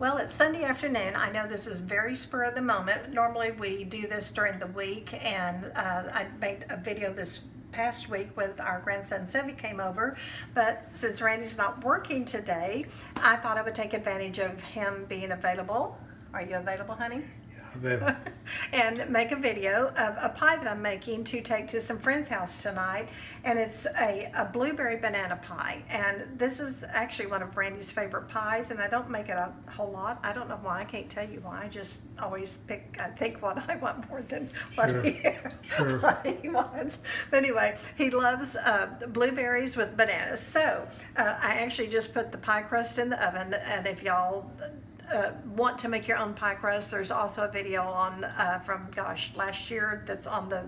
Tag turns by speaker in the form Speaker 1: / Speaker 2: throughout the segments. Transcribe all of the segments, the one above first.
Speaker 1: Well, it's Sunday afternoon. I know this is very spur of the moment. Normally we do this during the week, and I made a video this past week when our grandson Sevi came over, but since Randy's not working today, I thought I would take advantage of him being available. Are you available, honey?
Speaker 2: Baby.
Speaker 1: And make a video of a pie that I'm making to take to some friend's house tonight. And it's a blueberry banana pie. And this is actually one of Randy's favorite pies, and I don't make it a whole lot. I don't know why. I can't tell you why. I just always pick, I think, what I want more than what, what he wants. But anyway, he loves blueberries with bananas. So I actually just put the pie crust in the oven, and if y'all want to make your own pie crust, there's also a video on from last year that's on the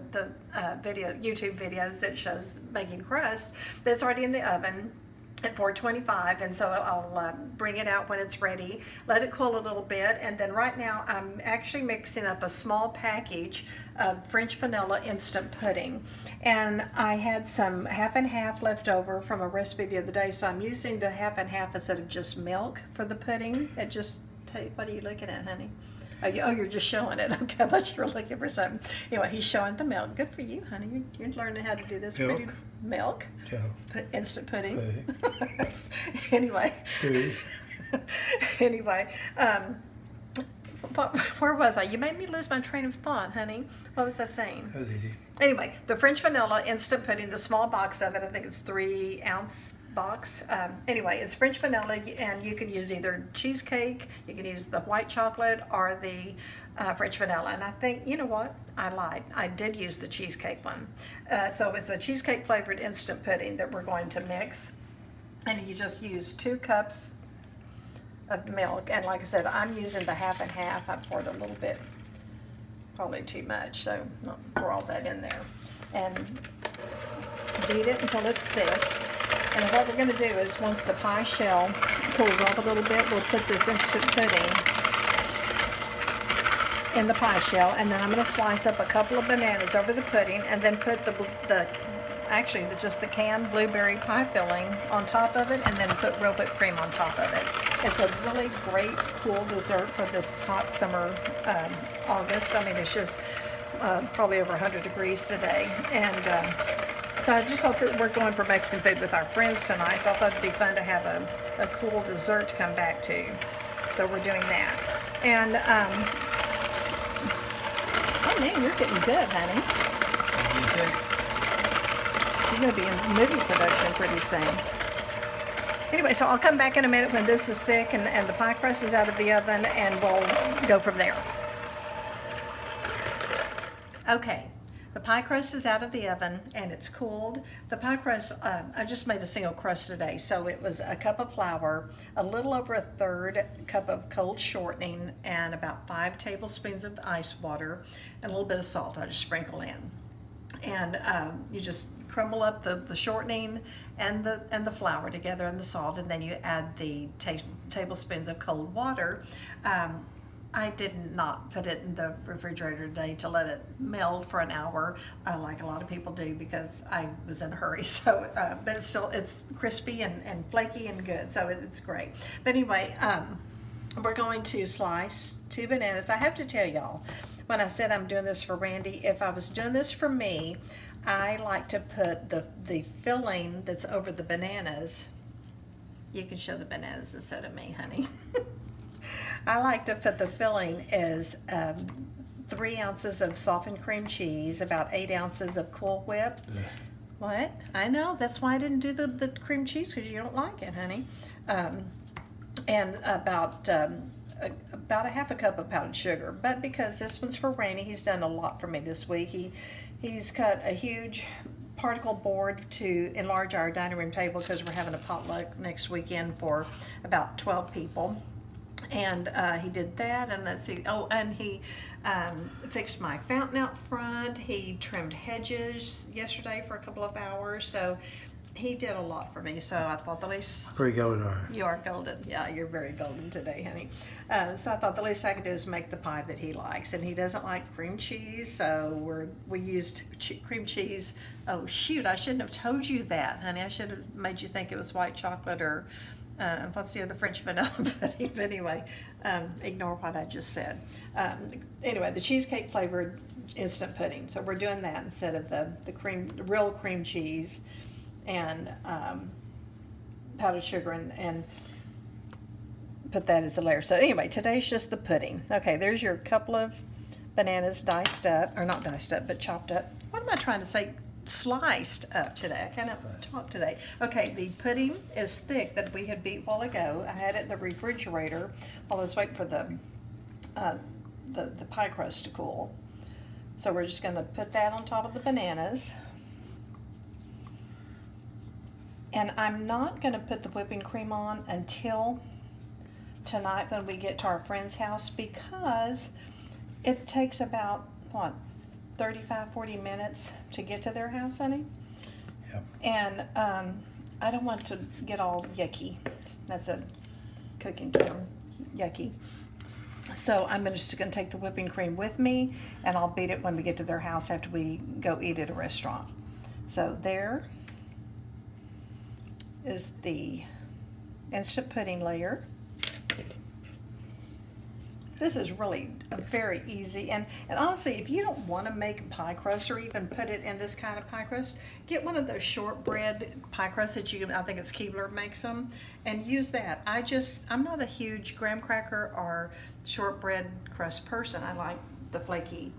Speaker 1: YouTube videos that shows making crust that's already in the oven at 425, and so I'll bring it out when it's ready, let it cool a little bit, and then right now I'm actually mixing up a small package of French vanilla instant pudding, and I had some half and half left over from a recipe the other day, so I'm using the half and half instead of just milk for the pudding. It just, what are you looking at, honey? Oh, you're just showing it. Okay, I thought you were looking for something. Anyway, he's showing the milk. Good for you, honey. You're learning how to do this.
Speaker 2: Milk.
Speaker 1: Pretty milk. Instant pudding.
Speaker 2: Pudding.
Speaker 1: Anyway. Anyway, where was I? You made me lose my train of thought, honey. What was I saying?
Speaker 2: That was easy.
Speaker 1: Anyway, the French vanilla instant pudding, the small box of it, I think it's 3-ounce box. Anyway, it's French vanilla, and you can use either cheesecake, you can use the white chocolate or the French vanilla. And I think, you know what? I lied. I did use the cheesecake one. So it's a cheesecake flavored instant pudding that we're going to mix. And you just use 2 cups of milk. And like I said, I'm using the half and half. I poured a little bit, probably too much, so I'll pour all that in there. And beat it until it's thick. And what we're going to do is, once the pie shell cools off a little bit, we'll put this instant pudding in the pie shell, and then I'm going to slice up a couple of bananas over the pudding, and then put just the canned blueberry pie filling on top of it, and then put real whipped cream on top of it. It's a really great, cool dessert for this hot summer August. I mean, it's just probably over 100 degrees today, and so I just thought that we're going for Mexican food with our friends tonight, so I thought it'd be fun to have a cool dessert to come back to. So we're doing that. And, oh man, you're getting good, honey. You're going to be in movie production pretty soon. Anyway, so I'll come back in a minute when this is thick and the pie crust is out of the oven, and we'll go from there. Okay. The pie crust is out of the oven and it's cooled. The pie crust, I just made a single crust today, so it was a cup of flour, a little over a 1/3 cup of cold shortening, and about 5 tablespoons of ice water, and a little bit of salt I just sprinkle in. And you just crumble up the shortening and the flour together and the salt, and then you add the tablespoons of cold water. I did not put it in the refrigerator today to let it melt for an hour, like a lot of people do, because I was in a hurry. So, but it's crispy and flaky and good, so it's great. But anyway, we're going to slice 2 bananas. I have to tell y'all, when I said I'm doing this for Randy, if I was doing this for me, I like to put the filling that's over the bananas. You can show the bananas instead of me, honey. I like to put the filling as 3 ounces of softened cream cheese, about 8 ounces of Cool Whip. What? I know, that's why I didn't do the cream cheese, because you don't like it, honey. And about a half a cup of powdered sugar. But because this one's for Randy, he's done a lot for me this week. He's cut a huge particle board to enlarge our dining room table, because we're having a potluck next weekend for about 12 people. And he did that, and let's see. Oh, and he fixed my fountain out front. He trimmed hedges yesterday for a couple of hours. So he did a lot for me. So I thought the least.
Speaker 2: Pretty golden, are
Speaker 1: you are golden. Yeah, you're very golden today, honey. So I thought the least I could do is make the pie that he likes, and he doesn't like cream cheese, so we used cream cheese. Oh shoot, I shouldn't have told you that, honey. I should have made you think it was white chocolate or What's the other French vanilla pudding? But anyway, ignore what I just said. Anyway, the cheesecake flavored instant pudding. So we're doing that instead of the real cream cheese and powdered sugar and put that as a layer. So anyway, today's just the pudding. Okay, there's your couple of bananas diced up, or not diced up, but chopped up. What am I trying to say? Sliced up today. I cannot talk today. Okay, the pudding is thick that we had beat a while ago. I had it in the refrigerator while I was waiting for the pie crust to cool. So we're just going to put that on top of the bananas. And I'm not going to put the whipping cream on until tonight when we get to our friend's house, because it takes about, what, 35-40 minutes to get to their house, honey?
Speaker 2: Yep.
Speaker 1: And I don't want to get all yucky. That's a cooking term, yucky. So I'm just going to take the whipping cream with me, and I'll beat it when we get to their house after we go eat at a restaurant. So there is the instant pudding layer. This is really a very easy, and honestly, if you don't want to make pie crust or even put it in this kind of pie crust, get one of those shortbread pie crusts that I think it's Keebler makes them, and use that. I'm not a huge graham cracker or shortbread crust person. I like the flaky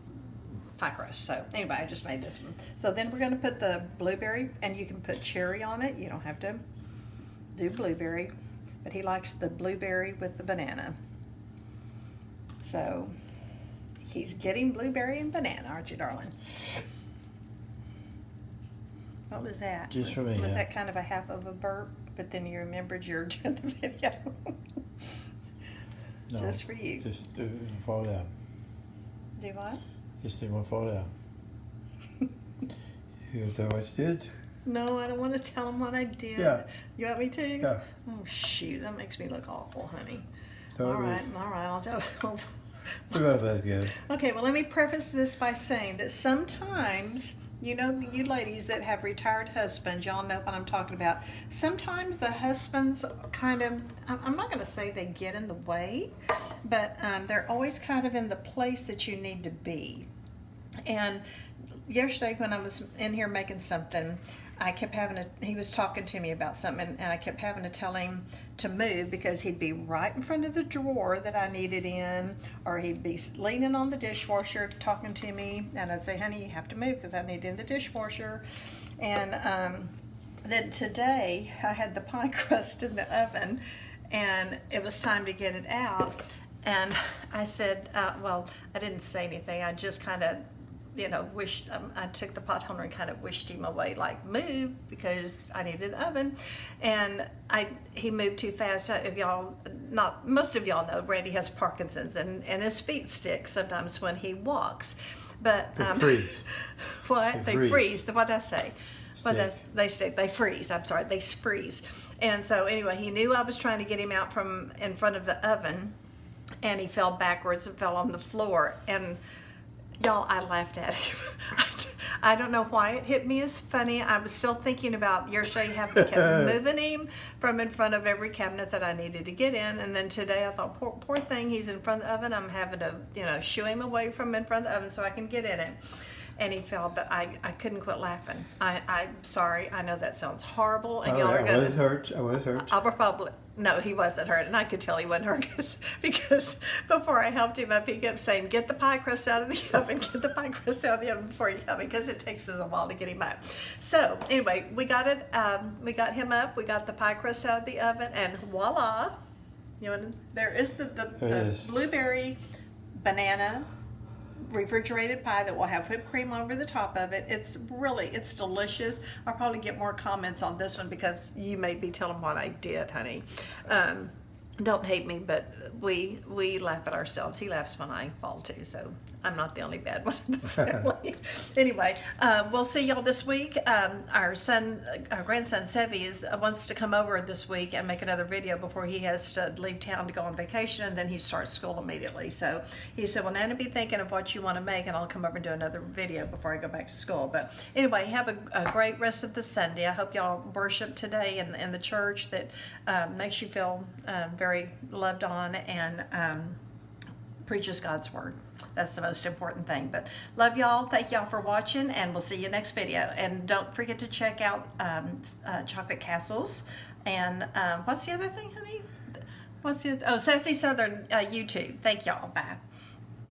Speaker 1: pie crust. So anyway, I just made this one. So then we're going to put the blueberry, and you can put cherry on it. You don't have to do blueberry, but he likes the blueberry with the banana. So he's getting blueberry and banana, aren't you, darling? What was that?
Speaker 2: Just for me.
Speaker 1: Was
Speaker 2: yeah.
Speaker 1: that kind of a half of a burp, but then you remembered you were doing the video?
Speaker 2: No,
Speaker 1: Just for you.
Speaker 2: Just do it and fall down.
Speaker 1: Do what?
Speaker 2: Just didn't fall down. You know what you did?
Speaker 1: No, I don't want to tell him what I did.
Speaker 2: Yeah.
Speaker 1: You want me to?
Speaker 2: Yeah.
Speaker 1: Oh, shoot. That makes me look awful, honey.
Speaker 2: So
Speaker 1: All right. I'll tell him.
Speaker 2: We're going to good.
Speaker 1: Okay, well, let me preface this by saying that sometimes, you know, you ladies that have retired husbands, y'all know what I'm talking about. Sometimes the husbands kind of, I'm not going to say they get in the way, but they're always kind of in the place that you need to be. And yesterday when I was in here making something, I kept he was talking to me about something, and I kept having to tell him to move because he'd be right in front of the drawer that I needed in, or he'd be leaning on the dishwasher talking to me, and I'd say, honey, you have to move because I need it in the dishwasher. And then today I had the pie crust in the oven, and it was time to get it out. And I said, well, I didn't say anything. I just kind of, wished, I took the pot holder and kind of wished him away, like, move, because I needed the oven. And he moved too fast. Most of y'all know Randy has Parkinson's, and his feet stick sometimes when he walks. But
Speaker 2: They freeze.
Speaker 1: What? They freeze. What did I say? They stick. They freeze. I'm sorry. They freeze. And so anyway, he knew I was trying to get him out from in front of the oven, and he fell backwards and fell on the floor. And y'all, I laughed at him. I don't know why it hit me as funny. I was still thinking about yesterday having to keep moving him from in front of every cabinet that I needed to get in. And then today I thought, poor thing, he's in front of the oven. I'm having to, shoo him away from in front of the oven so I can get in it. And he fell, but I couldn't quit laughing. I'm sorry. I know that sounds horrible, and y'all are going to...
Speaker 2: I was hurt.
Speaker 1: I was probably... No, he wasn't hurt, and I could tell he wasn't hurt because before I helped him up, he kept saying, get the pie crust out of the oven, get the pie crust out of the oven before you help me, because it takes us a while to get him up. So, anyway, we got it, we got him up, we got the pie crust out of the oven, and voila, there is the blueberry banana refrigerated pie that will have whipped cream over the top of it. It's delicious. I'll probably get more comments on this one because you made me tell them what I did, honey. Don't hate me, but we laugh at ourselves. He laughs when I fall too, so I'm not the only bad one in the family. Anyway, we'll see y'all this week. Our grandson Sevi wants to come over this week and make another video before he has to leave town to go on vacation, and then he starts school immediately. So he said, "Well, Nana, be thinking of what you want to make, and I'll come over and do another video before I go back to school." But anyway, have a great rest of the Sunday. I hope y'all worship today in the church that makes you feel very loved on and preaches God's word. That's the most important thing. But love y'all. Thank y'all for watching, and we'll see you next video. And don't forget to check out Chocolate Castles. And what's the other thing, honey? What's the other? Oh, Sassy Southern YouTube. Thank y'all. Bye.